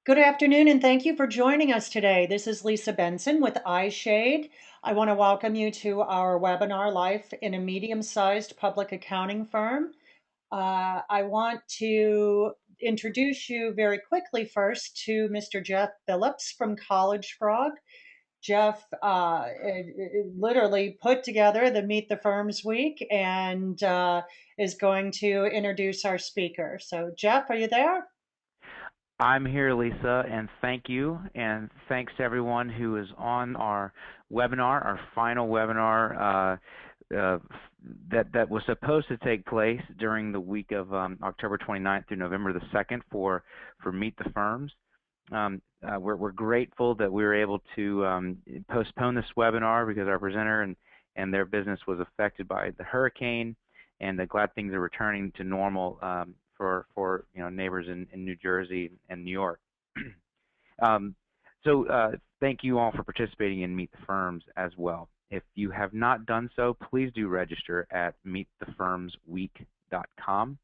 Good afternoon, and thank you for joining us today. This is Lisa Benson with iShade. I want to welcome you to our webinar, Life in a Medium-Sized Public Accounting Firm. I want to introduce you very quickly first to Mr. Jeff Phillips from College Frog. Jeff literally put together the Meet the Firms week and is going to introduce our speaker. So, Jeff, are you there? I'm here, Lisa, and thank you, and thanks to everyone who is on our webinar, our final webinar that was supposed to take place during the week of October 29th through November the 2nd for Meet the Firms. We're grateful that we were able to postpone this webinar because our presenter and their business was affected by the hurricane, and glad things are returning to normal for neighbors in New Jersey and New York. So thank you all for participating in Meet the Firms as well. If you have not done so, please do register at meetthefirmsweek.com.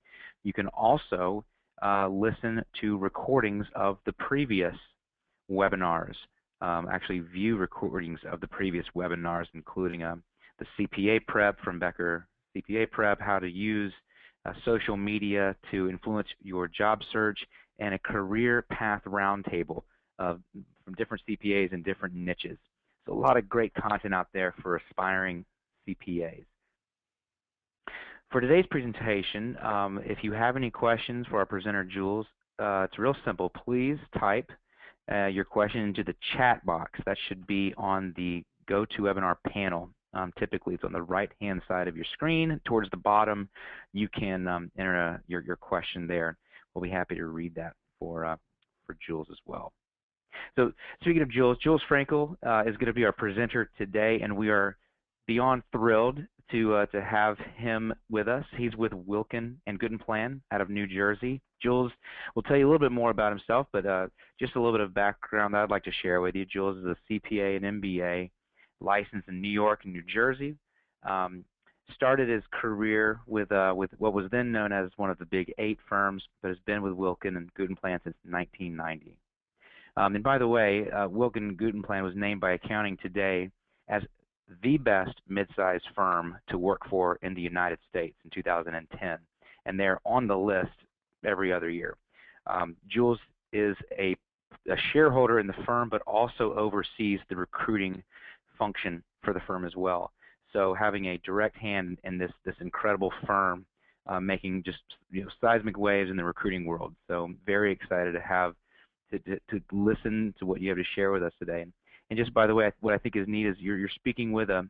You can also listen to recordings of the previous webinars, actually view recordings of the previous webinars, including the CPA Prep from Becker CPA Prep, how to use social media to influence your job search, and a career path roundtable from different CPAs in different niches. So a lot of great content out there for aspiring CPAs. For today's presentation, if you have any questions for our presenter, Jules, it's real simple. Please type your question into the chat box. That should be on the GoToWebinar panel. Typically, it's on the right-hand side of your screen. Towards the bottom, you can enter your question there. We'll be happy to read that for Jules as well. So speaking of Jules Frankel is going to be our presenter today, and we are beyond thrilled to have him with us. He's with Wilkin and Goodenplan out of New Jersey. Jules will tell you a little bit more about himself, but just a little bit of background that I'd like to share with you. Jules is a CPA and MBA, licensed in New York and New Jersey. Started his career with what was then known as one of the Big 8 firms, but has been with Wilkin and Goodenplan since 1990. And by the way, Wilkin and Goodenplan was named by Accounting Today as the best mid-sized firm to work for in the United States in 2010, and they're on the list every other year. Jules is a shareholder in the firm, but also oversees the recruiting function for the firm as well. So having a direct hand in this incredible firm, making just seismic waves in the recruiting world. So I'm very excited to have to listen to what you have to share with us today. And just by the way, what I think is neat is you're speaking with a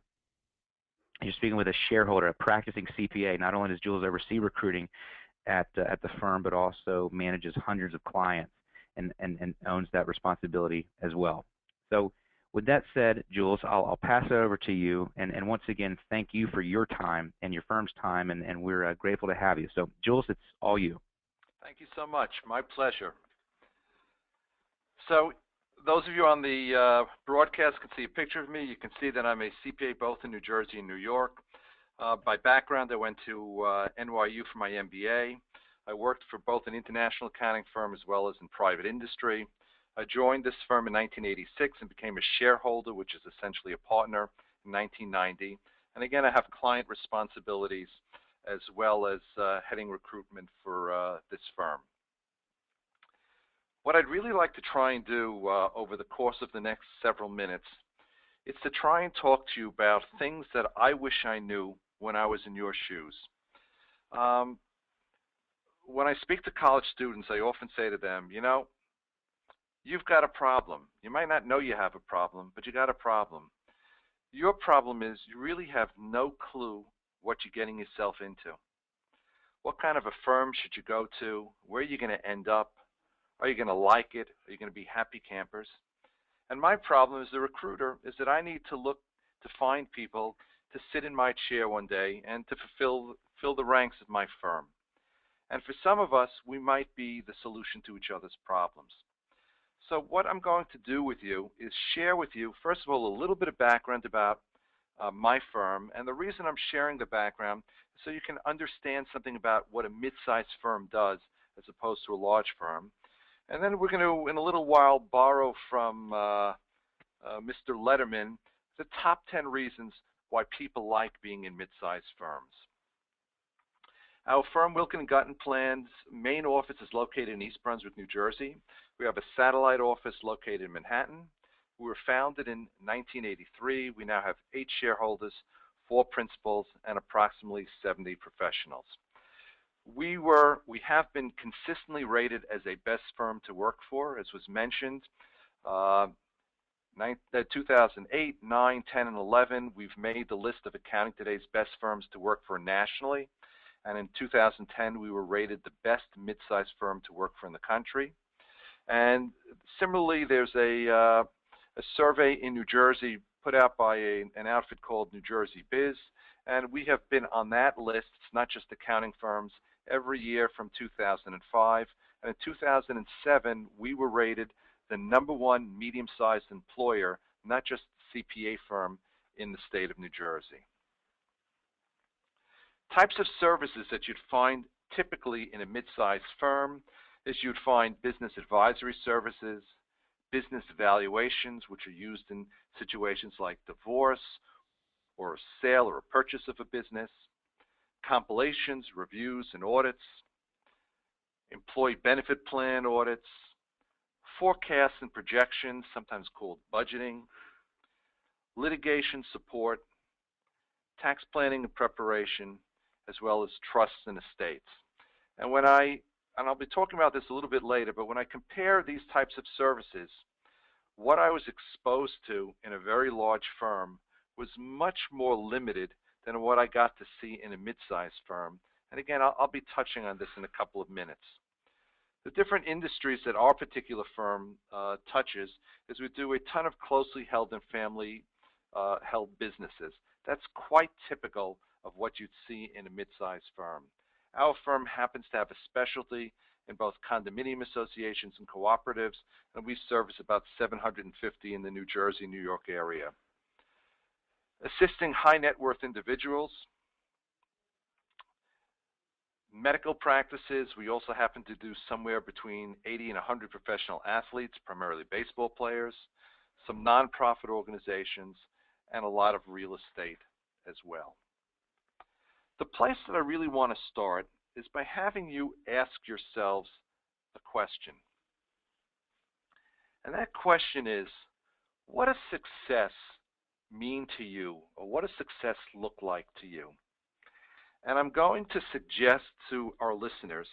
shareholder, a practicing CPA. Not only does Jules oversee recruiting at the firm, but also manages hundreds of clients and owns that responsibility as well. So with that said, Jules, I'll pass it over to you. And once again, thank you for your time and your firm's time, and we're grateful to have you. So, Jules, it's all you. Thank you so much. My pleasure. So those of you on the broadcast can see a picture of me. You can see that I'm a CPA both in New Jersey and New York. By background, I went to NYU for my MBA. I worked for both an international accounting firm as well as in private industry. I joined this firm in 1986 and became a shareholder, which is essentially a partner, in 1990. And again, I have client responsibilities as well as heading recruitment for this firm. What I'd really like to try and do over the course of the next several minutes is to try and talk to you about things that I wish I knew when I was in your shoes. When I speak to college students, I often say to them, you've got a problem. You might not know you have a problem, but you got a problem. Your problem is you really have no clue what you're getting yourself into. What kind of a firm should you go to? Where are you going to end up? Are you going to like it? Are you going to be happy campers? And my problem as a recruiter is that I need to look to find people to sit in my chair one day and to fill the ranks of my firm. And for some of us, we might be the solution to each other's problems. So what I'm going to do with you is share with you, first of all, a little bit of background about my firm. And the reason I'm sharing the background is so you can understand something about what a mid-sized firm does as opposed to a large firm. And then we're going to, in a little while, borrow from Mr. Letterman the top 10 reasons why people like being in mid-sized firms. Our firm, Wilkin & Gutton Plan's main office is located in East Brunswick, New Jersey. We have a satellite office located in Manhattan. We were founded in 1983. We now have 8 shareholders, 4 principals, and approximately 70 professionals. We have been consistently rated as a best firm to work for, as was mentioned. 2008, 9, 10, and 11, we've made the list of Accounting Today's best firms to work for nationally. And in 2010, we were rated the best mid-sized firm to work for in the country. And similarly, there's a survey in New Jersey put out by an outfit called New Jersey Biz, and we have been on that list. It's not just accounting firms, every year from 2005. And in 2007, we were rated the #1 medium-sized employer, not just CPA firm, in the state of New Jersey. Types of services that you'd find typically in a mid-sized firm is you'd find business advisory services, business evaluations, which are used in situations like divorce or a sale or a purchase of a business, compilations, reviews, and audits, employee benefit plan audits, forecasts and projections, sometimes called budgeting, litigation support, tax planning and preparation, as well as trusts and estates. And I'll be talking about this a little bit later, but when I compare these types of services, what I was exposed to in a very large firm was much more limited than what I got to see in a mid-sized firm. And again, I'll be touching on this in a couple of minutes. The different industries that our particular firm touches is we do a ton of closely held and family held businesses. That's quite typical of what you'd see in a mid-sized firm. Our firm happens to have a specialty in both condominium associations and cooperatives, and we service about 750 in the New Jersey, New York area. Assisting high net worth individuals, medical practices, we also happen to do somewhere between 80 and 100 professional athletes, primarily baseball players, some nonprofit organizations, and a lot of real estate as well. The place that I really want to start is by having you ask yourselves a question. And that question is, what does success mean to you, or what does success look like to you? And I'm going to suggest to our listeners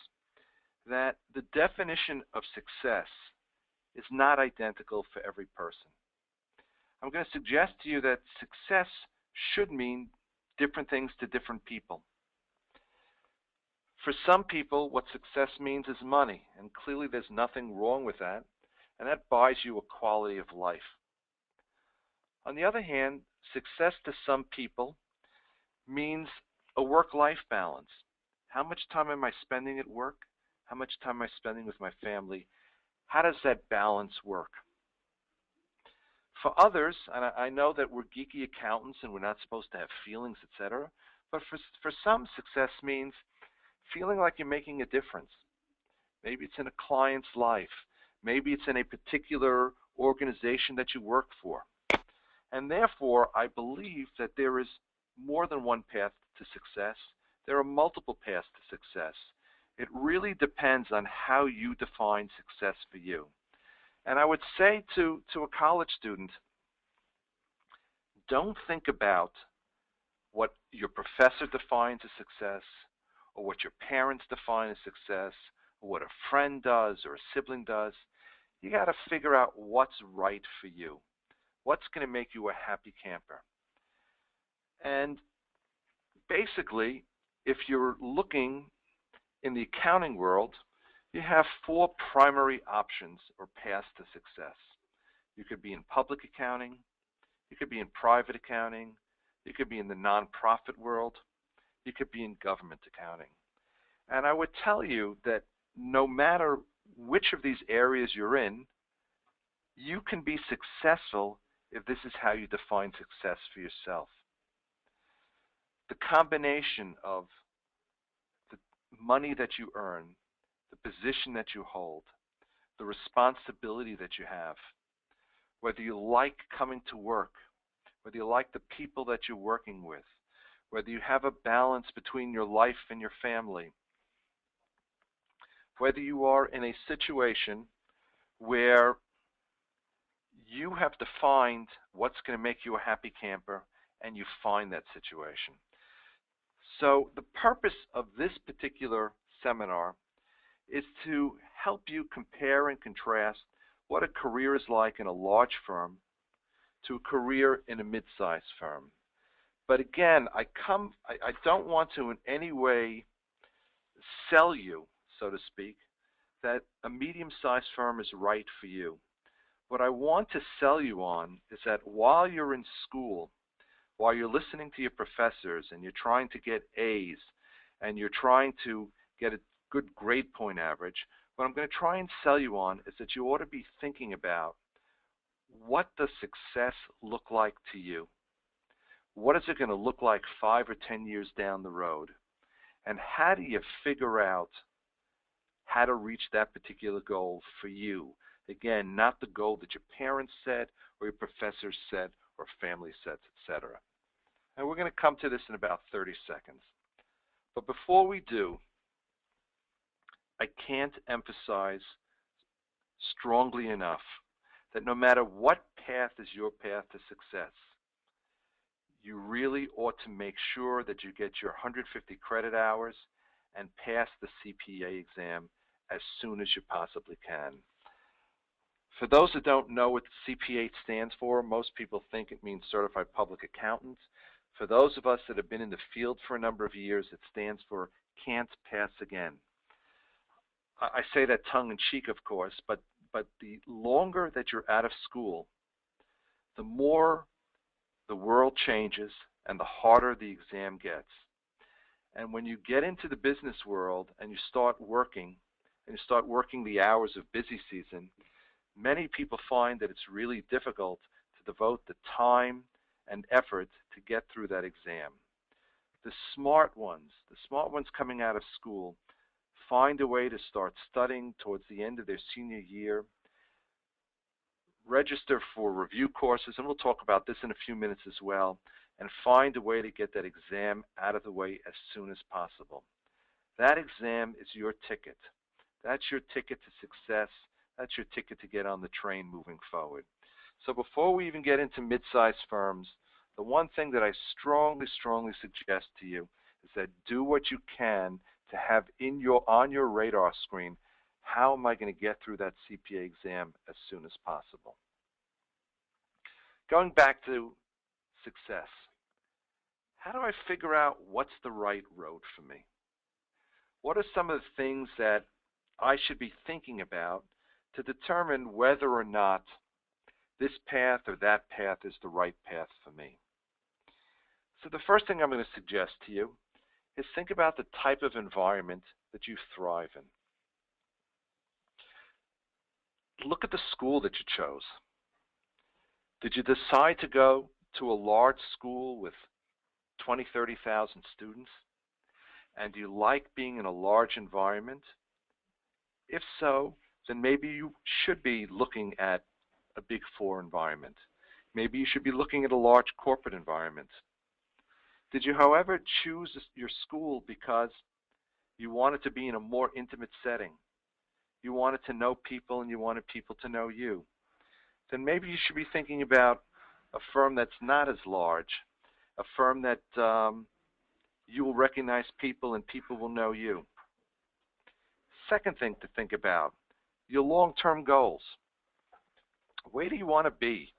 that the definition of success is not identical for every person. I'm going to suggest to you that success should mean different things to different people. For some people, what success means is money, and clearly there's nothing wrong with that, and that buys you a quality of life. On the other hand, success to some people means a work-life balance. How much time am I spending at work? How much time am I spending with my family? How does that balance work? For others, and I know that we're geeky accountants and we're not supposed to have feelings, etc., but for some, success means feeling like you're making a difference. Maybe it's in a client's life. Maybe it's in a particular organization that you work for. And therefore, I believe that there is more than one path to success. There are multiple paths to success. It really depends on how you define success for you. And I would say to a college student, don't think about what your professor defines as success, or what your parents define as success, or what a friend does or a sibling does. You got to figure out what's right for you. What's going to make you a happy camper? And basically, if you're looking in the accounting world, you have 4 primary options or paths to success. You could be in public accounting, you could be in private accounting, you could be in the nonprofit world, you could be in government accounting. And I would tell you that no matter which of these areas you're in, you can be successful if this is how you define success for yourself. The combination of the money that you earn, the position that you hold, the responsibility that you have, whether you like coming to work, whether you like the people that you're working with, whether you have a balance between your life and your family, whether you are in a situation where you have to find what's going to make you a happy camper, and you find that situation. So the purpose of this particular seminar is to help you compare and contrast what a career is like in a large firm to a career in a mid-sized firm. But again, I don't want to in any way sell you, so to speak, that a medium-sized firm is right for you. What I want to sell you on is that while you're in school, while you're listening to your professors and you're trying to get A's and you're trying to get a good grade point average, what I'm going to try and sell you on is that you ought to be thinking about, what does success look like to you? What is it going to look like 5 or 10 years down the road? And how do you figure out how to reach that particular goal for you? Again, not the goal that your parents set or your professors set or family sets, etc. And we're going to come to this in about 30 seconds. But before we do, I can't emphasize strongly enough that no matter what path is your path to success, you really ought to make sure that you get your 150 credit hours and pass the CPA exam as soon as you possibly can. For those that don't know what the CPA stands for, most people think it means Certified Public Accountant. For those of us that have been in the field for a number of years, it stands for Can't Pass Again. I say that tongue-in-cheek, of course, but the longer that you're out of school, the more the world changes and the harder the exam gets. And when you get into the business world and you start working, the hours of busy season, many people find that it's really difficult to devote the time and effort to get through that exam. The smart ones coming out of school, find a way to start studying towards the end of their senior year, register for review courses, and we'll talk about this in a few minutes as well, and find a way to get that exam out of the way as soon as possible. That exam is your ticket. That's your ticket to success. That's your ticket to get on the train moving forward. So before we even get into mid-sized firms, the one thing that I strongly suggest to you is that do what you can to have on your radar screen, how am I going to get through that CPA exam as soon as possible? Going back to success, how do I figure out what's the right road for me? What are some of the things that I should be thinking about to determine whether or not this path or that path is the right path for me? So the first thing I'm going to suggest to you is think about the type of environment that you thrive in. Look at the school that you chose. Did you decide to go to a large school with 20, 30,000 students? And do you like being in a large environment? If so, then maybe you should be looking at a Big Four environment. Maybe you should be looking at a large corporate environment. Did you, however, choose your school because you wanted to be in a more intimate setting? You wanted to know people and you wanted people to know you? Then maybe you should be thinking about a firm that's not as large, a firm that you will recognize people and people will know you. Second thing to think about, your long-term goals. Where do you want to be?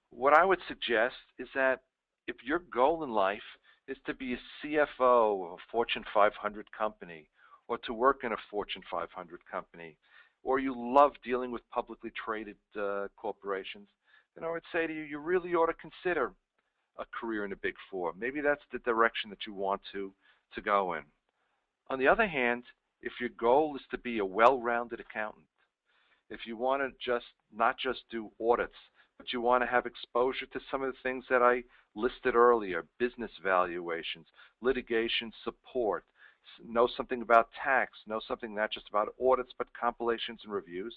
What I would suggest is that if your goal in life is to be a CFO of a Fortune 500 company, or to work in a Fortune 500 company, or you love dealing with publicly traded corporations, then I would say to you, you really ought to consider a career in the Big Four. Maybe that's the direction that you want to go in. On the other hand, if your goal is to be a well-rounded accountant, if you want to not just do audits, but you want to have exposure to some of the things that I listed earlier, business valuations, litigation support, know something about tax, know something not just about audits but compilations and reviews,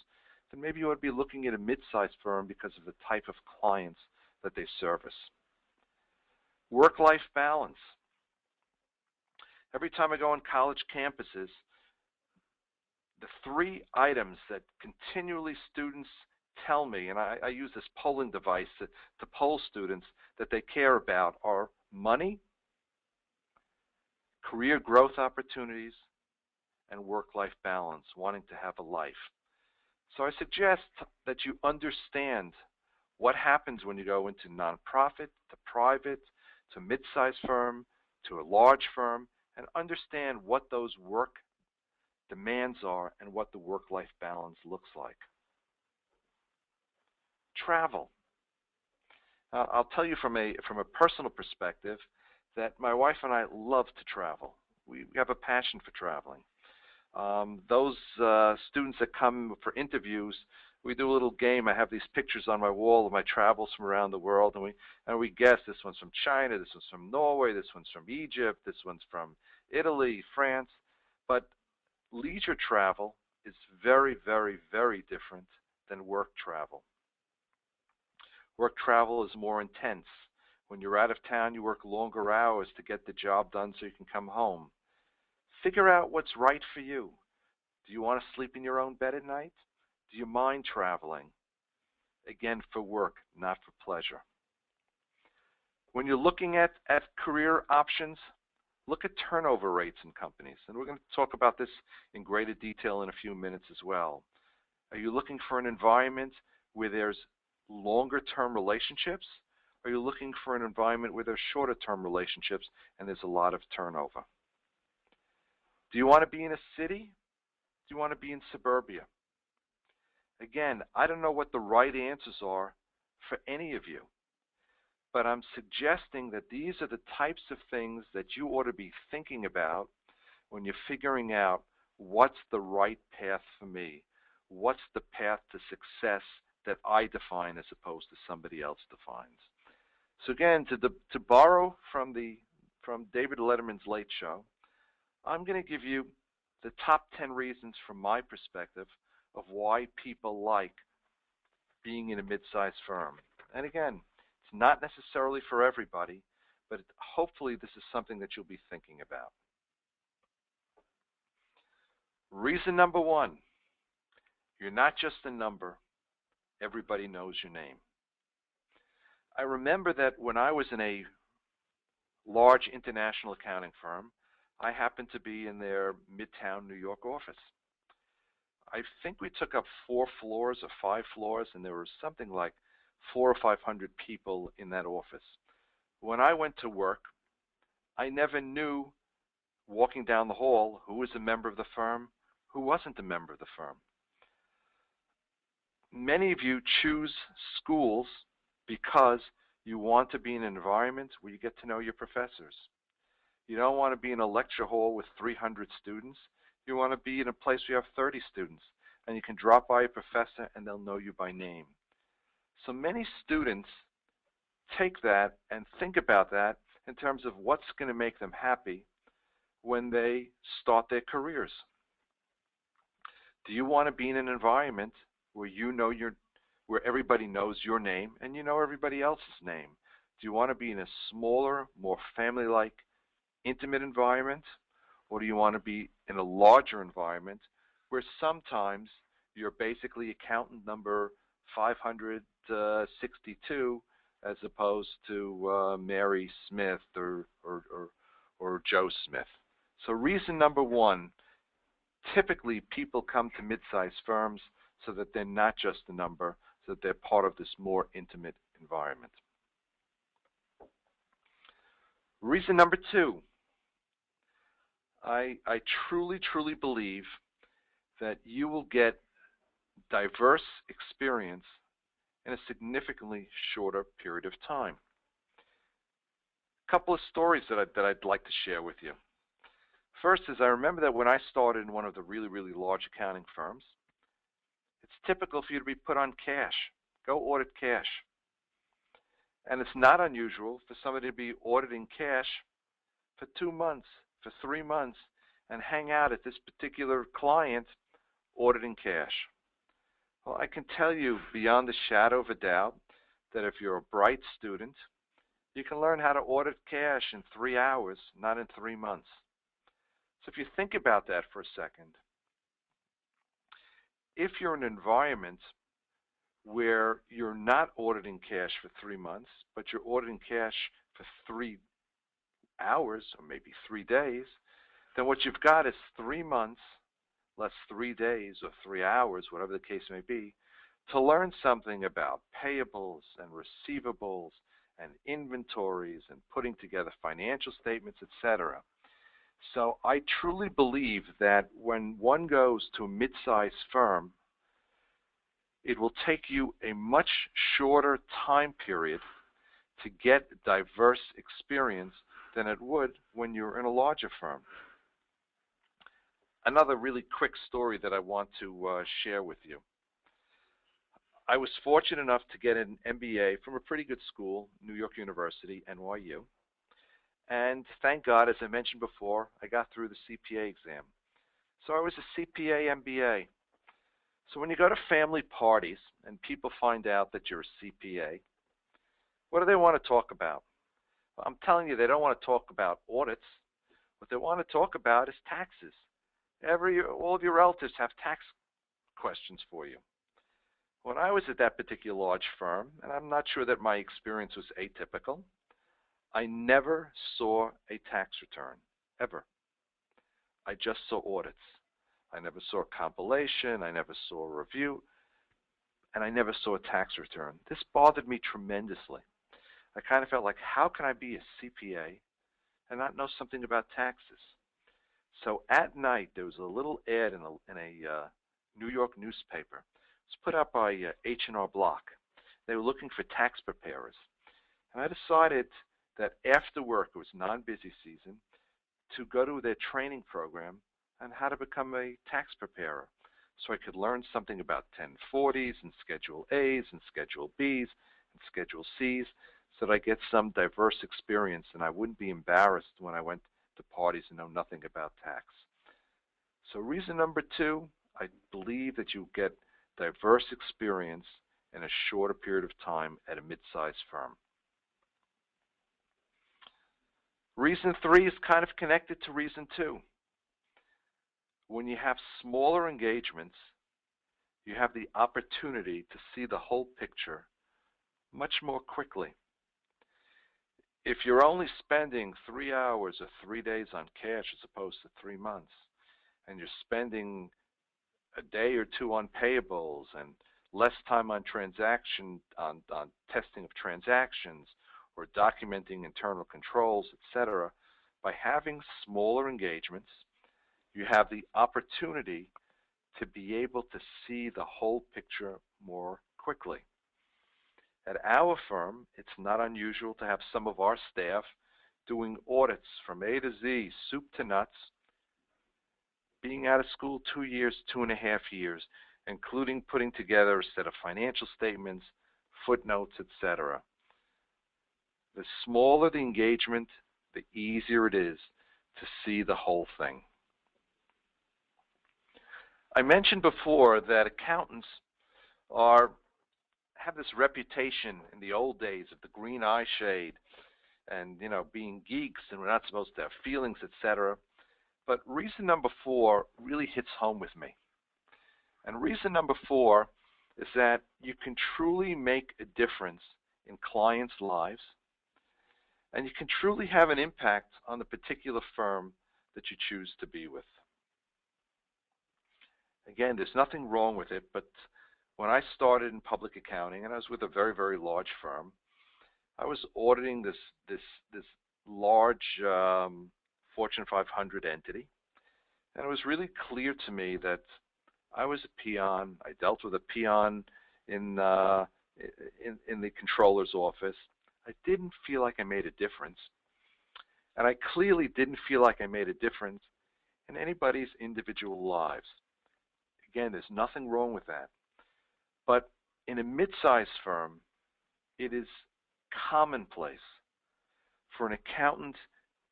then maybe you ought to be looking at a mid-sized firm because of the type of clients that they service. Work-life balance. Every time I go on college campuses, the three items that continually students tell me, and I use this polling device to poll students that they care about, are money, career growth opportunities, and work-life balance, wanting to have a life. So I suggest that you understand what happens when you go into nonprofit, to private, to mid-sized firm, to a large firm, and understand what those work demands are and what the work-life balance looks like. Travel. I'll tell you from a personal perspective that my wife and I love to travel. We have a passion for traveling. Those students that come for interviews, we do a little game. I have these pictures on my wall of my travels from around the world, and we guess this one's from China, this one's from Norway, this one's from Egypt, this one's from Italy, France. But leisure travel is very, very, very different than work travel. Work travel is more intense. When you're out of town, you work longer hours to get the job done so you can come home. Figure out what's right for you. Do you want to sleep in your own bed at night? Do you mind traveling? Again, for work, not for pleasure. When you're looking at career options, look at turnover rates in companies. And we're going to talk about this in greater detail in a few minutes as well. Are you looking for an environment where there's longer-term relationships? Or are you looking for an environment where there's shorter-term relationships and there's a lot of turnover? Do you want to be in a city? Do you want to be in suburbia? Again, I don't know what the right answers are for any of you, but I'm suggesting that these are the types of things that you ought to be thinking about when you're figuring out what's the right path for me, what's the path to success that I define as opposed to somebody else defines. So again, to borrow from David Letterman's Late Show, I'm going to give you the top 10 reasons from my perspective of why people like being in a mid-sized firm. And again, it's not necessarily for everybody, but hopefully this is something that you'll be thinking about. Reason number one, you're not just a number. Everybody knows your name. I remember that when I was in a large international accounting firm, I happened to be in their Midtown New York office. I think we took up 4 floors or 5 floors, and there was something like 400 or 500 people in that office. When I went to work, I never knew, walking down the hall, who was a member of the firm, who wasn't a member of the firm. Many of you choose schools because you want to be in an environment where you get to know your professors. You don't want to be in a lecture hall with 300 students. You want to be in a place where you have 30 students, and you can drop by a professor and they'll know you by name. So many students take that and think about that in terms of what's going to make them happy when they start their careers. Do you want to be in an environment where where everybody knows your name and you know everybody else's name? Do you want to be in a smaller, more family-like, intimate environment? Or do you want to be in a larger environment where sometimes you're basically accountant number 562 as opposed to Mary Smith or Joe Smith? So reason number one, typically people come to mid-sized firms so that they're not just a number, so that they're part of this more intimate environment. Reason number two, I truly, truly believe that you will get diverse experience in a significantly shorter period of time. A couple of stories that I'd like to share with you. First is I remember that when I started in one of the really, really large accounting firms, it's typical for you to be put on cash. Go audit cash. And it's not unusual for somebody to be auditing cash for 2 months, for 3 months, and hang out at this particular client auditing cash? Well, I can tell you beyond a shadow of a doubt that if you're a bright student, you can learn how to audit cash in 3 hours, not in 3 months. So if you think about that for a second, if you're in an environment where you're not auditing cash for 3 months, but you're auditing cash for 3 hours or maybe 3 days, then what you've got is 3 months less 3 days or 3 hours, whatever the case may be, to learn something about payables and receivables and inventories and putting together financial statements, etc. So I truly believe that when one goes to a mid-sized firm, it will take you a much shorter time period to get diverse experience than it would when you're in a larger firm. Another really quick story that I want to share with you. I was fortunate enough to get an MBA from a pretty good school, New York University, NYU. And thank God, as I mentioned before, I got through the CPA exam. So I was a CPA MBA. So when you go to family parties and people find out that you're a CPA, what do they want to talk about? Well, I'm telling you, they don't want to talk about audits. What they want to talk about is taxes. All of your relatives have tax questions for you. When I was at that particular large firm, and I'm not sure that my experience was atypical, I never saw a tax return, ever. I just saw audits. I never saw a compilation, I never saw a review, and I never saw a tax return. This bothered me tremendously. I kind of felt like, how can I be a CPA and not know something about taxes? So at night, there was a little ad in a New York newspaper. It was put out by H&R Block. They were looking for tax preparers. And I decided that after work, it was non-busy season, to go to their training program on how to become a tax preparer. So I could learn something about 1040s and Schedule A's and Schedule B's and Schedule C's so that I get some diverse experience and I wouldn't be embarrassed when I went to parties and know nothing about tax. So reason number 2, I believe that you get diverse experience in a shorter period of time at a mid-sized firm. Reason 3 is kind of connected to reason 2. When you have smaller engagements, you have the opportunity to see the whole picture much more quickly. If you're only spending 3 hours or 3 days on cash as opposed to 3 months, and you're spending a day or 2 on payables and less time on on testing of transactions or documenting internal controls, etc., by having smaller engagements, you have the opportunity to be able to see the whole picture more quickly. At our firm, it's not unusual to have some of our staff doing audits from A to Z, soup to nuts, being out of school 2 years, 2.5 years, including putting together a set of financial statements, footnotes, etc. The smaller the engagement, the easier it is to see the whole thing. I mentioned before that accountants have this reputation in the old days of the green eye shade and, being geeks and we're not supposed to have feelings, etc. But reason number 4 really hits home with me. And reason number 4 is that you can truly make a difference in clients' lives and you can truly have an impact on the particular firm that you choose to be with. Again, there's nothing wrong with it, but when I started in public accounting, and I was with a very, very large firm, I was auditing this large Fortune 500 entity, and it was really clear to me that I was a peon. I dealt with a peon in the controller's office. I didn't feel like I made a difference, and I clearly didn't feel like I made a difference in anybody's individual lives. Again, there's nothing wrong with that. But in a mid-sized firm, it is commonplace for an accountant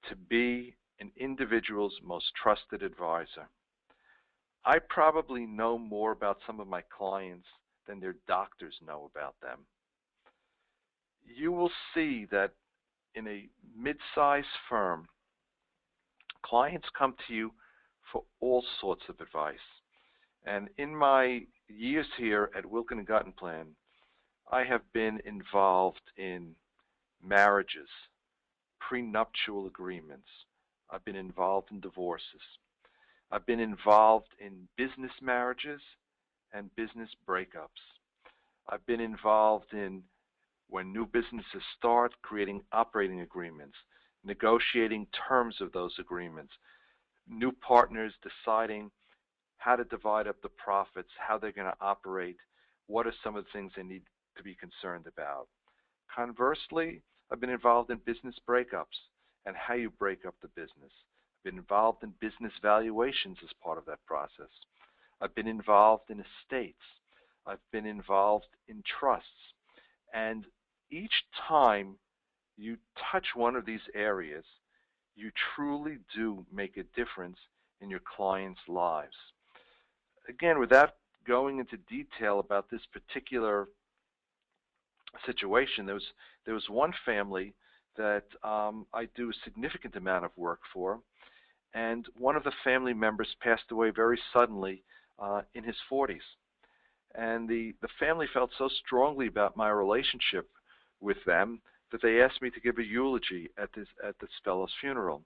to be an individual's most trusted advisor. I probably know more about some of my clients than their doctors know about them. You will see that in a mid-sized firm, clients come to you for all sorts of advice. And in my years here at Wilkin & Guttenplan, I have been involved in marriages, prenuptial agreements. I've been involved in divorces. I've been involved in business marriages and business breakups. I've been involved in, when new businesses start, creating operating agreements, negotiating terms of those agreements, new partners deciding how to divide up the profits, how they're going to operate, what are some of the things they need to be concerned about. Conversely, I've been involved in business breakups and how you break up the business. I've been involved in business valuations as part of that process. I've been involved in estates. I've been involved in trusts. And each time you touch one of these areas, you truly do make a difference in your clients' lives. Again, without going into detail about this particular situation, there was one family that I do a significant amount of work for, and one of the family members passed away very suddenly in his 40s. And the family felt so strongly about my relationship with them that they asked me to give a eulogy at this fellow's funeral.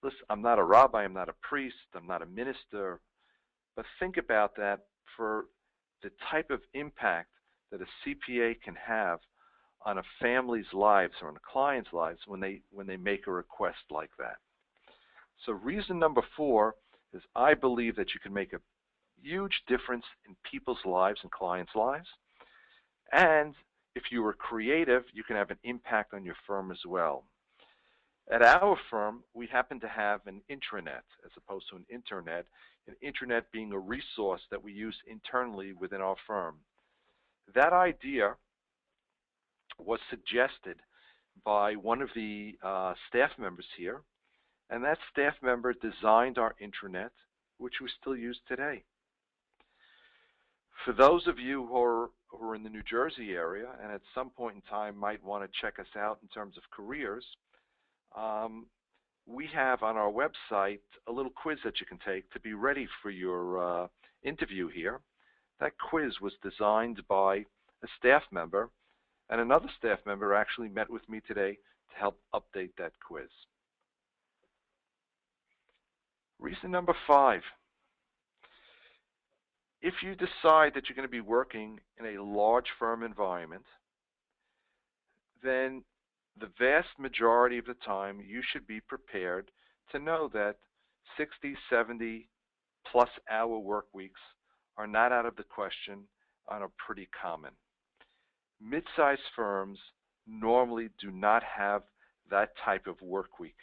Listen, I'm not a rabbi, I'm not a priest, I'm not a minister, but think about that for the type of impact that a CPA can have on a family's lives or on a client's lives when they make a request like that. So reason number 4 is I believe that you can make a huge difference in people's lives and clients' lives. And if you are creative, you can have an impact on your firm as well. At our firm, we happen to have an intranet as opposed to an internet, an intranet being a resource that we use internally within our firm. That idea was suggested by one of the staff members here, and that staff member designed our intranet, which we still use today. For those of you who are in the New Jersey area and at some point in time might want to check us out in terms of careers, we have on our website a little quiz that you can take to be ready for your interview here. That quiz was designed by a staff member, and another staff member actually met with me today to help update that quiz. Reason number 5. If you decide that you're going to be working in a large firm environment, then the vast majority of the time you should be prepared to know that 60, 70 plus hour work weeks are not out of the question and are pretty common. Mid-sized firms normally do not have that type of work week.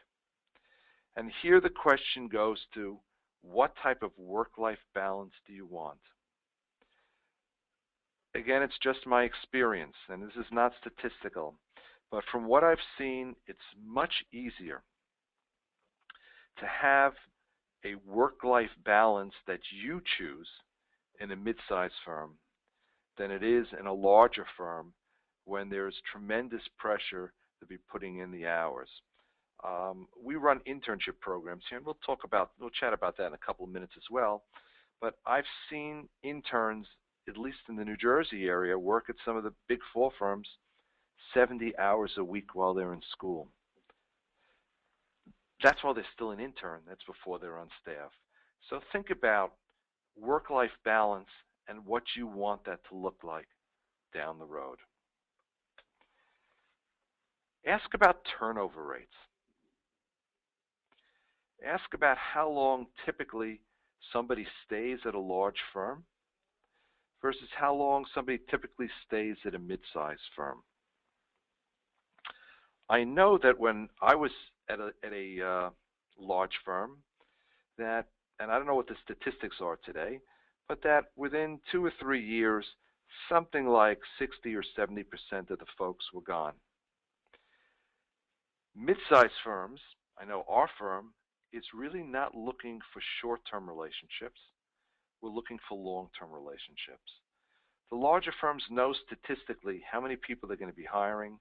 And here the question goes to, what type of work-life balance do you want? Again, it's just my experience, and this is not statistical, but from what I've seen, it's much easier to have a work-life balance that you choose in a mid-sized firm than it is in a larger firm when there's tremendous pressure to be putting in the hours. We run internship programs here, and we'll chat about that in a couple of minutes as well. But I've seen interns, at least in the New Jersey area, work at some of the big 4 firms 70 hours a week while they're in school. That's while they're still an intern. That's before they're on staff. So think about work-life balance and what you want that to look like down the road. Ask about turnover rates. Ask about how long typically somebody stays at a large firm versus how long somebody typically stays at a mid-sized firm. I know that when I was at a large firm, that, and I don't know what the statistics are today, but that within 2 or 3 years, something like 60 or 70% of the folks were gone. Mid-sized firms I know our firm is really not looking for short-term relationships. We're looking for long-term relationships. The larger firms know statistically how many people they're going to be hiring,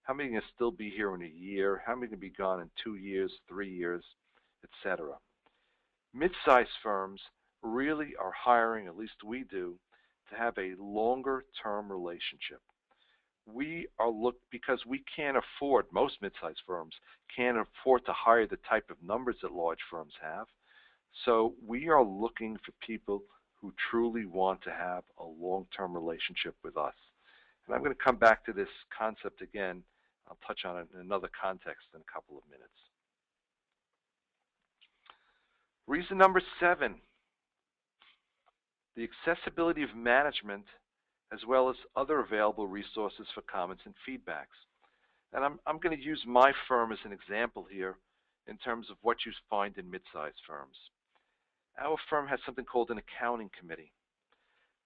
how many are going to still be here in a year, how many are going to be gone in 2 years, 3 years, etc. Mid-sized firms really are hiring, at least we do, to have a longer-term relationship. We are because we can't afford, most mid-sized firms can't afford to hire the type of numbers that large firms have. So we are looking for people who truly want to have a long-term relationship with us. And I'm going to come back to this concept again. I'll touch on it in another context in a couple of minutes. Reason number 7, the accessibility of management as well as other available resources for comments and feedbacks. And I'm going to use my firm as an example here in terms of what you find in mid-sized firms. Our firm has something called an accounting committee.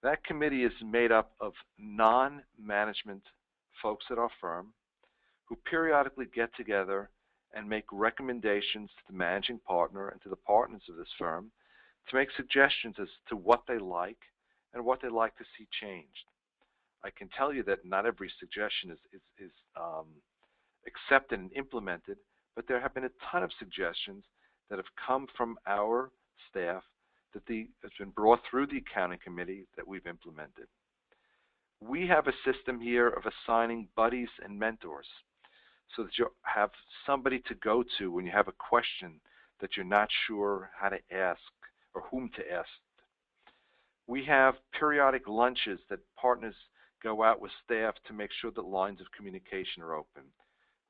That committee is made up of non-management folks at our firm who periodically get together and make recommendations to the managing partner and to the partners of this firm to make suggestions as to what they like and what they'd like to see changed. I can tell you that not every suggestion is accepted and implemented, but there have been a ton of suggestions that have come from our staff that has been brought through the accounting committee that we've implemented. We have a system here of assigning buddies and mentors so that you have somebody to go to when you have a question that you're not sure how to ask or whom to ask. We have periodic lunches that partners go out with staff to make sure that lines of communication are open.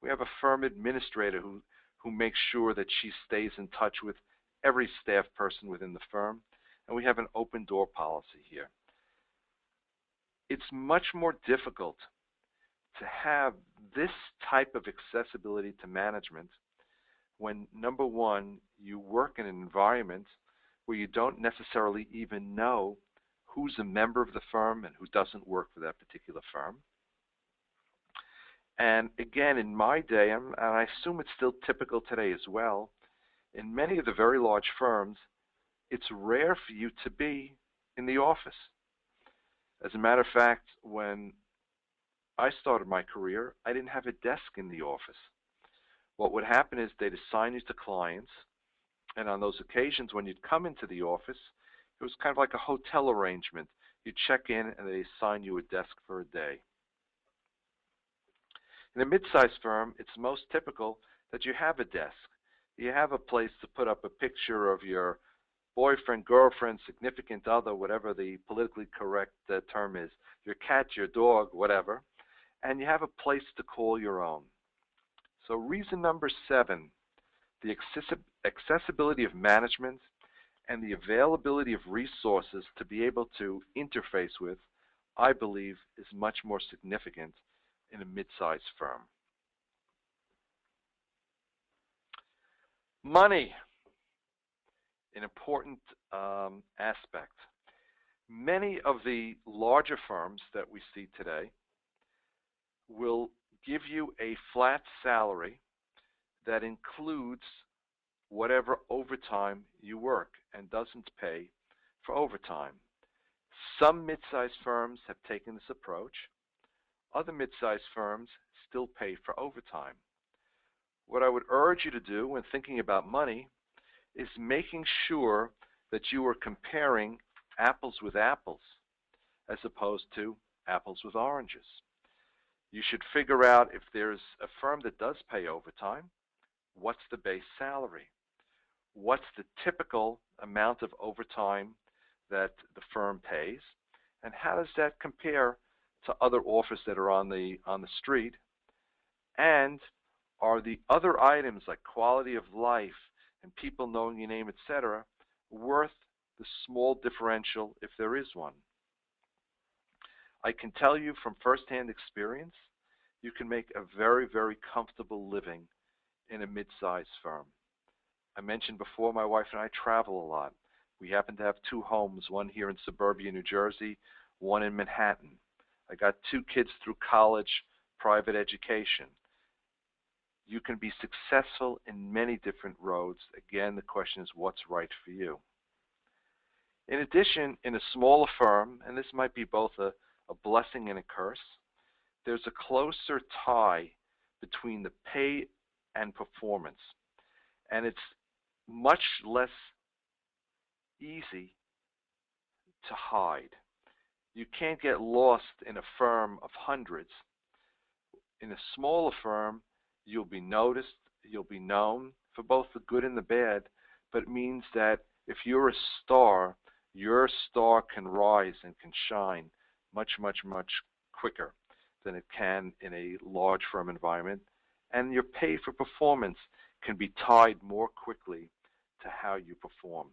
We have a firm administrator who makes sure that she stays in touch with every staff person within the firm, and we have an open door policy here. It's much more difficult to have this type of accessibility to management when, number one, you work in an environment where you don't necessarily even know who's a member of the firm and who doesn't work for that particular firm. And again, in my day, and I assume it's still typical today as well, in many of the very large firms, it's rare for you to be in the office. As a matter of fact, when I started my career, I didn't have a desk in the office. What would happen is they'd assign you to clients, and on those occasions when you'd come into the office, it was kind of like a hotel arrangement. You'd check in and they assign you a desk for a day. In a mid-sized firm, it's most typical that you have a desk. You have a place to put up a picture of your boyfriend, girlfriend, significant other, whatever the politically correct term is, your cat, your dog, whatever, and you have a place to call your own. So reason number 7, the accessibility of management and the availability of resources to be able to interface with, I believe, is much more significant in a mid-sized firm. Money, an important aspect. Many of the larger firms that we see today will give you a flat salary that includes whatever overtime you work and doesn't pay for overtime. Some mid-sized firms have taken this approach. Other mid-sized firms still pay for overtime. What I would urge you to do when thinking about money is making sure that you are comparing apples with apples as opposed to apples with oranges. You should figure out if there's a firm that does pay overtime, what's the base salary? What's the typical amount of overtime that the firm pays? And how does that compare to other offers that are on the street? And are the other items like quality of life and people knowing your name, etc., worth the small differential if there is one? I can tell you from firsthand experience, you can make a very, very comfortable living in a mid-sized firm. I mentioned before, my wife and I travel a lot. We happen to have 2 homes, one here in suburbia New Jersey, one in Manhattan. I got 2 kids through college, private education. You can be successful in many different roads. Again, the question is what's right for you. In addition, in a smaller firm, and this might be both a blessing and a curse, there's a closer tie between the pay and performance. And it's much less easy to hide. You can't get lost in a firm of hundreds. In a smaller firm, you'll be noticed, you'll be known for both the good and the bad, but it means that if you're a star, your star can rise and can shine much, much, much quicker than it can in a large firm environment. And your pay for performance can be tied more quickly to how you perform.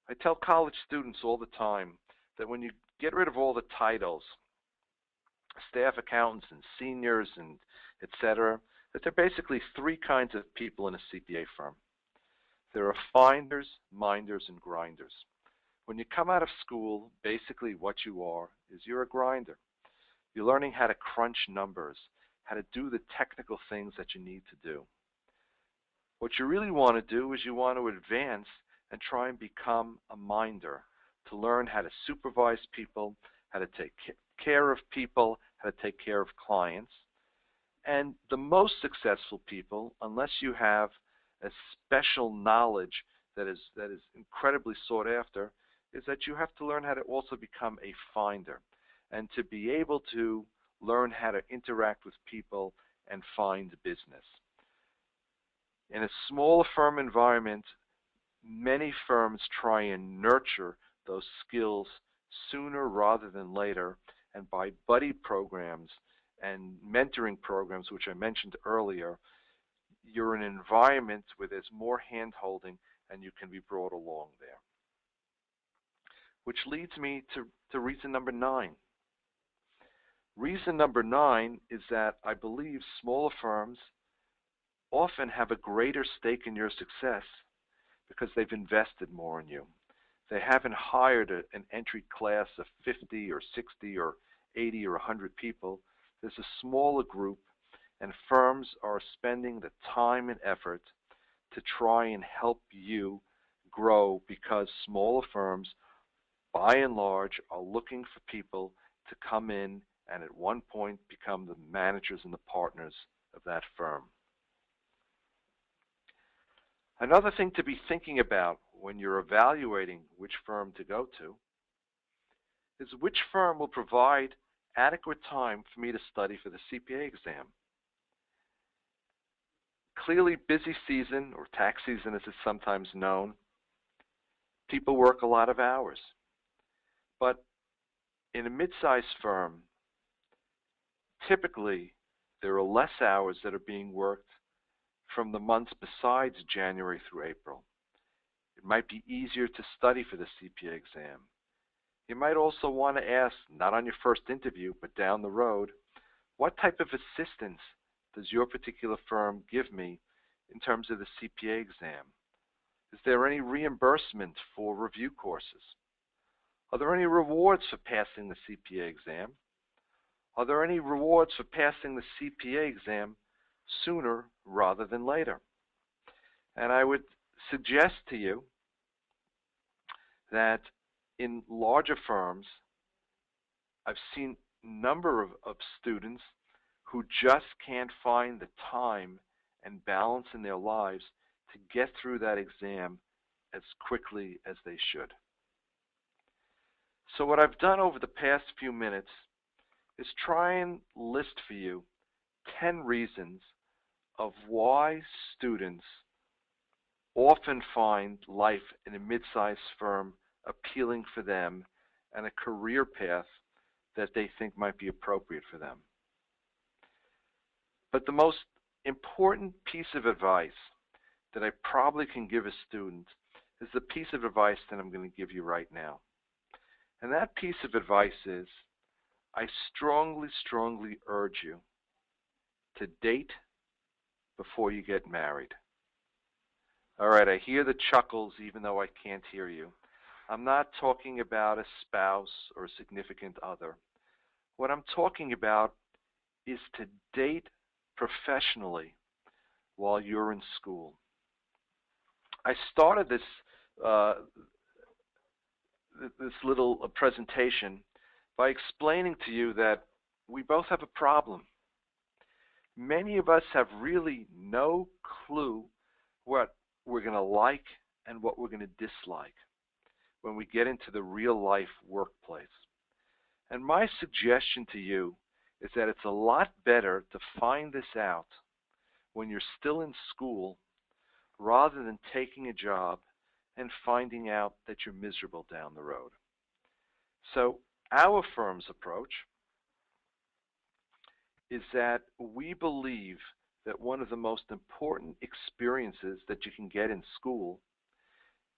I tell college students all the time that when you get rid of all the titles, staff accountants and seniors and etc., that there are basically three kinds of people in a CPA firm. There are finders, minders, and grinders. When you come out of school, basically what you are is you're a grinder. You're learning how to crunch numbers, how to do the technical things that you need to do. What you really want to do is you want to advance and try and become a minder, to learn how to supervise people, how to take care of people, how to take care of clients. And the most successful people, unless you have a special knowledge that is incredibly sought after, is that you have to learn how to also become a finder and to be able to learn how to interact with people and find business. In a smaller firm environment, many firms try and nurture those skills sooner rather than later, and by buddy programs and mentoring programs, which I mentioned earlier, you're in an environment where there's more hand-holding and you can be brought along there. Which leads me to reason number 9. Reason number 9 is that I believe smaller firms often have a greater stake in your success because they've invested more in you. They haven't hired an entry class of 50 or 60 or 80 or 100 people. There's a smaller group, and firms are spending the time and effort to try and help you grow because smaller firms, by and large, are looking for people to come in and at one point become the managers and the partners of that firm. Another thing to be thinking about when you're evaluating which firm to go to is which firm will provide adequate time for me to study for the CPA exam. Clearly, busy season, or tax season as it's sometimes known, people work a lot of hours. But in a mid-sized firm, typically there are less hours that are being worked from the months besides January through April. It might be easier to study for the CPA exam. You might also want to ask, not on your first interview, but down the road, what type of assistance does your particular firm give me in terms of the CPA exam? Is there any reimbursement for review courses? Are there any rewards for passing the CPA exam? Are there any rewards for passing the CPA exam sooner rather than later? And I would suggest to you that in larger firms, I've seen a number of students who just can't find the time and balance in their lives to get through that exam as quickly as they should. So what I've done over the past few minutes is try and list for you 10 reasons of why students often find life in a mid-sized firm appealing for them and a career path that they think might be appropriate for them. But the most important piece of advice that I probably can give a student is the piece of advice that I'm going to give you right now. And that piece of advice is, I strongly, strongly urge you to date before you get married. All right, I hear the chuckles even though I can't hear you. I'm not talking about a spouse or a significant other. What I'm talking about is to date professionally while you're in school. I started this little presentation by explaining to you that we both have a problem. Many of us have really no clue what we're going to like and what we're going to dislike when we get into the real life workplace. And my suggestion to you is that it's a lot better to find this out when you're still in school rather than taking a job and finding out that you're miserable down the road. So our firm's approach is that we believe that one of the most important experiences that you can get in school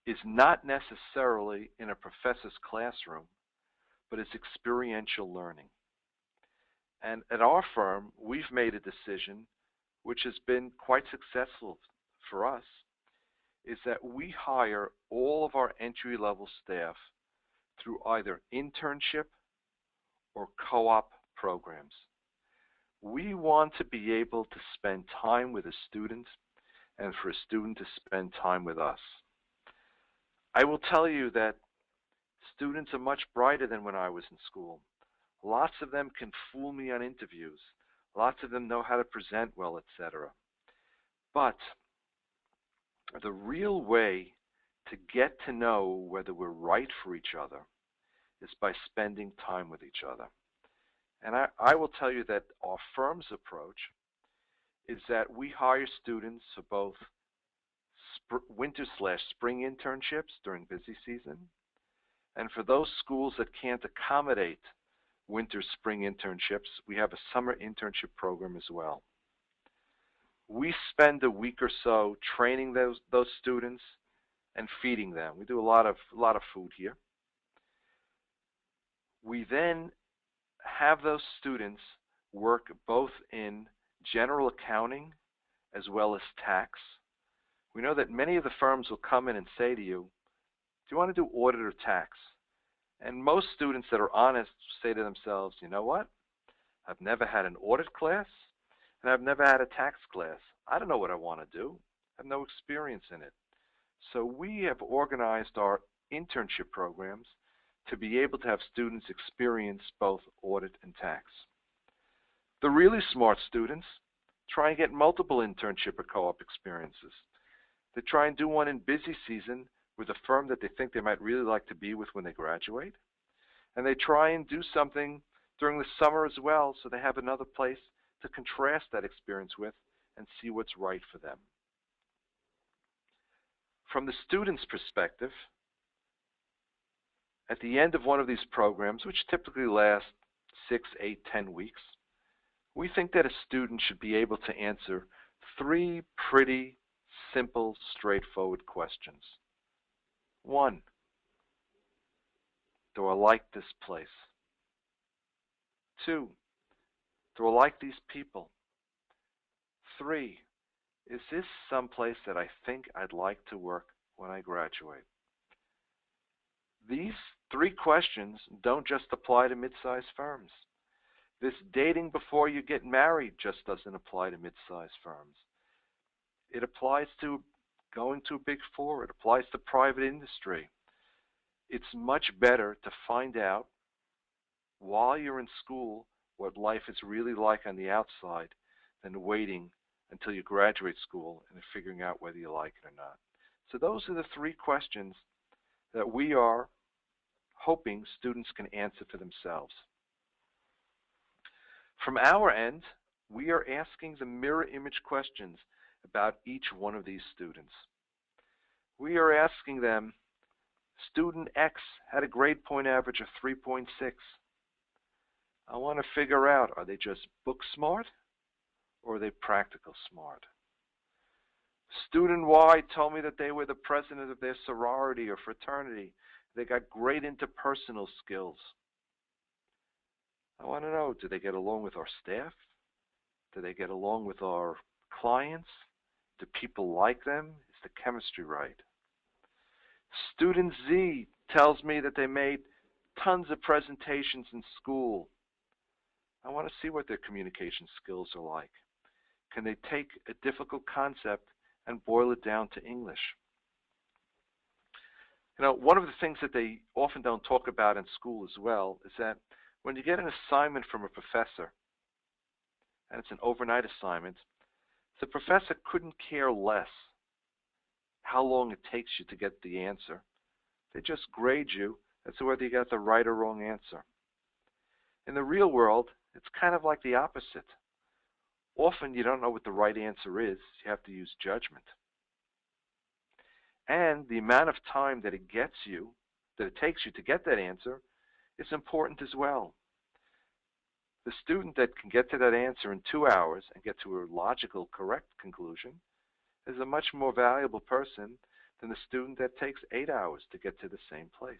is not necessarily in a professor's classroom, but it's experiential learning. And at our firm, we've made a decision, which has been quite successful for us, is that we hire all of our entry-level staff through either internship or co-op programs. We want to be able to spend time with a student and for a student to spend time with us. I will tell you that students are much brighter than when I was in school. Lots of them can fool me on interviews. Lots of them know how to present well, etc. But the real way to get to know whether we're right for each other is by spending time with each other. And I will tell you that our firm's approach is that we hire students for both winter/spring internships during busy season, and for those schools that can't accommodate winter/spring internships, we have a summer internship program as well. We spend a week or so training those students and feeding them. We do a lot of food here. We then have those students work both in general accounting as well as tax. We know that many of the firms will come in and say to you, do you want to do audit or tax? And most students that are honest say to themselves, you know what? I've never had an audit class and I've never had a tax class. I don't know what I want to do. I have no experience in it. So we have organized our internship programs to be able to have students experience both audit and tax. The really smart students try and get multiple internship or co-op experiences. They try and do one in busy season with a firm that they think they might really like to be with when they graduate. And they try and do something during the summer as well, so they have another place to contrast that experience with and see what's right for them. From the student's perspective, at the end of one of these programs, which typically last 6, 8, 10 weeks, we think that a student should be able to answer 3 pretty simple, straightforward questions. 1, do I like this place? 2, do I like these people? 3, is this someplace that I think I'd like to work when I graduate? These 3 questions don't just apply to mid-sized firms. This dating before you get married just doesn't apply to mid-sized firms. It applies to going to a Big Four. It applies to private industry. It's much better to find out while you're in school what life is really like on the outside than waiting until you graduate school and figuring out whether you like it or not. So those are the 3 questions that we are hoping students can answer for themselves. From our end, we are asking the mirror image questions about each one of these students. We are asking them, student X had a grade point average of 3.6. I want to figure out, are they just book smart or are they practical smart? Student Y told me that they were the president of their sorority or fraternity. They got great interpersonal skills. I want to know, do they get along with our staff? Do they get along with our clients? Do people like them? Is the chemistry right? Student Z tells me that they made tons of presentations in school. I want to see what their communication skills are like. Can they take a difficult concept and boil it down to English? One of the things that they often don't talk about in school as well is that when you get an assignment from a professor, and it's an overnight assignment, the professor couldn't care less how long it takes you to get the answer. They just grade you as to whether you got the right or wrong answer. In the real world, it's kind of like the opposite. Often you don't know what the right answer is. You have to use judgment. And the amount of time that it takes you to get that answer is important as well. The student that can get to that answer in 2 hours and get to a logical, correct conclusion is a much more valuable person than the student that takes 8 hours to get to the same place.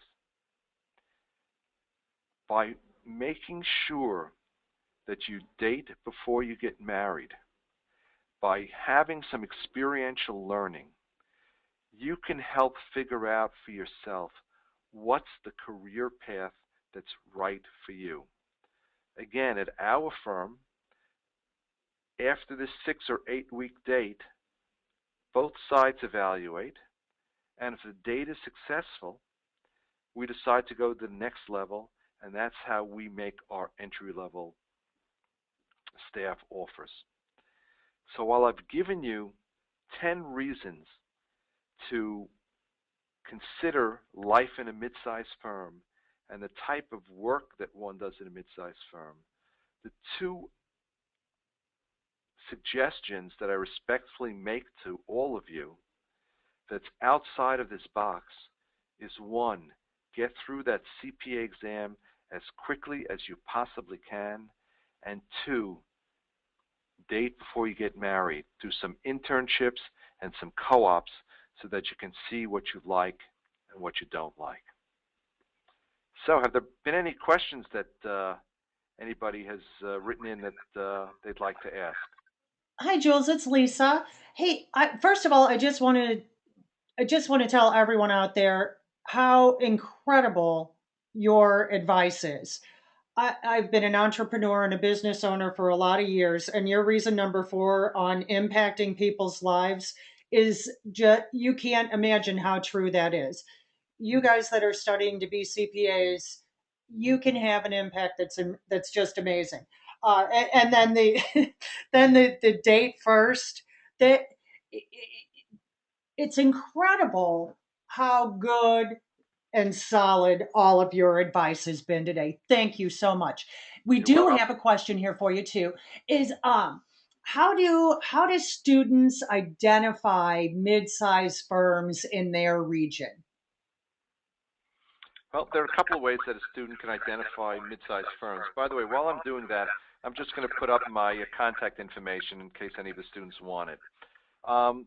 By making sure that you date before you get married, by having some experiential learning, you can help figure out for yourself what's the career path that's right for you. Again, at our firm, after this 6 or 8 week date, both sides evaluate, and if the date is successful, we decide to go to the next level, and that's how we make our entry-level staff offers. So while I've given you 10 reasons to consider life in a mid-sized firm and the type of work that one does in a mid-sized firm, the 2 suggestions that I respectfully make to all of you that's outside of this box is 1, get through that CPA exam as quickly as you possibly can, and 2, date before you get married. Do some internships and some co-ops so that you can see what you like and what you don't like. So have there been any questions that anybody has written in that they'd like to ask? Hi, Jules. It's Lisa. Hey, first of all, I just want to tell everyone out there how incredible your advice is. I've been an entrepreneur and a business owner for a lot of years, and your reason number 4 on impacting people's lives is just, you can't imagine how true that is. You guys that are studying to be CPAs, you can have an impact that's just amazing. And then then the date first, that it's incredible how good and solid all of your advice has been today. Thank you so much. We You're do welcome. have a question here for you too. Is how do students identify mid-sized firms in their region? Well, there are a couple of ways that a student can identify mid-sized firms. By the way, while I'm doing that, I'm just going to put up my contact information in case any of the students want it. The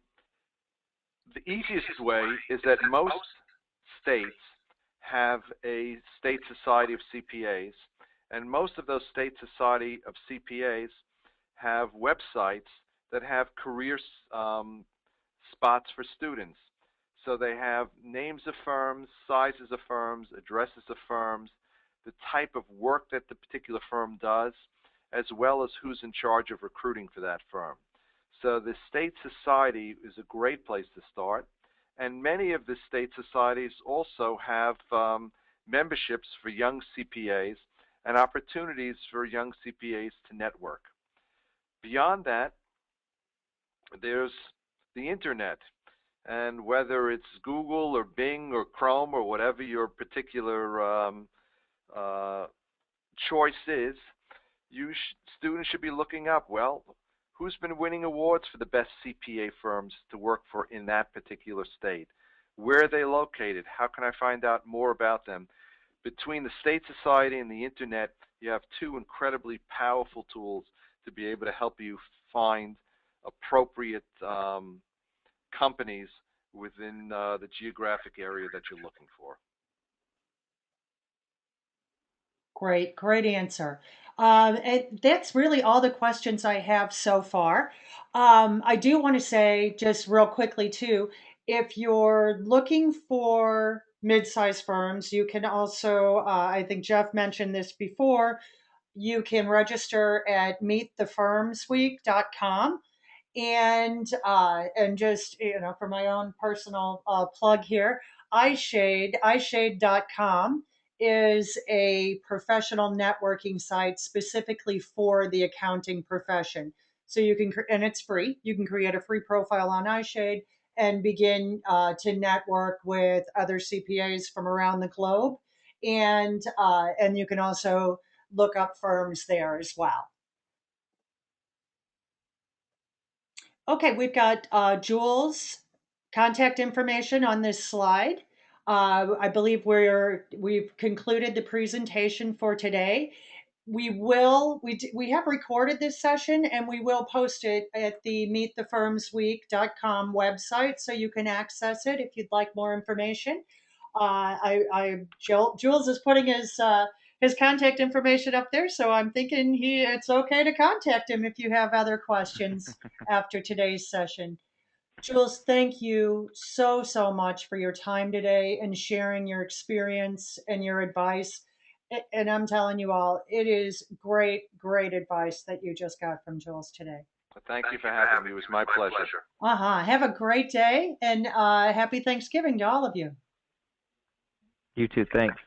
easiest way is that most states have a state society of CPAs, and most of those state society of CPAs have websites that have career spots for students. So they have names of firms, sizes of firms, addresses of firms, the type of work that the particular firm does, as well as who's in charge of recruiting for that firm. So the state society is a great place to start. And many of the state societies also have memberships for young CPAs and opportunities for young CPAs to network. Beyond that, there's the internet. And whether it's Google or Bing or Chrome or whatever your particular choice is, students should be looking up, well, who's been winning awards for the best CPA firms to work for in that particular state? Where are they located? How can I find out more about them? Between the State Society and the Internet, you have 2 incredibly powerful tools to be able to help you find appropriate companies within the geographic area that you're looking for. Great answer. That's really all the questions I have so far. I do want to say just real quickly too, if you're looking for mid-sized firms, you can also, I think Jeff mentioned this before, you can register at meetthefirmsweek.com. And just, for my own personal plug here, iShade.com is a professional networking site specifically for the accounting profession. So you can, and it's free. You can create a free profile on iShade and begin to network with other CPAs from around the globe, and you can also look up firms there as well. Okay, we've got Jules' contact information on this slide. I believe we've concluded the presentation for today. We have recorded this session, and we will post it at the meetthefirmsweek.com website, so you can access it if you'd like more information. Jules is putting his contact information up there, so I'm thinking it's okay to contact him if you have other questions after today's session. Jules, thank you so, so much for your time today and sharing your experience and your advice. And I'm telling you all, it is great, great advice that you just got from Jules today. Thank you for having me. It was my pleasure. Have a great day, and happy Thanksgiving to all of you. You too. Thanks.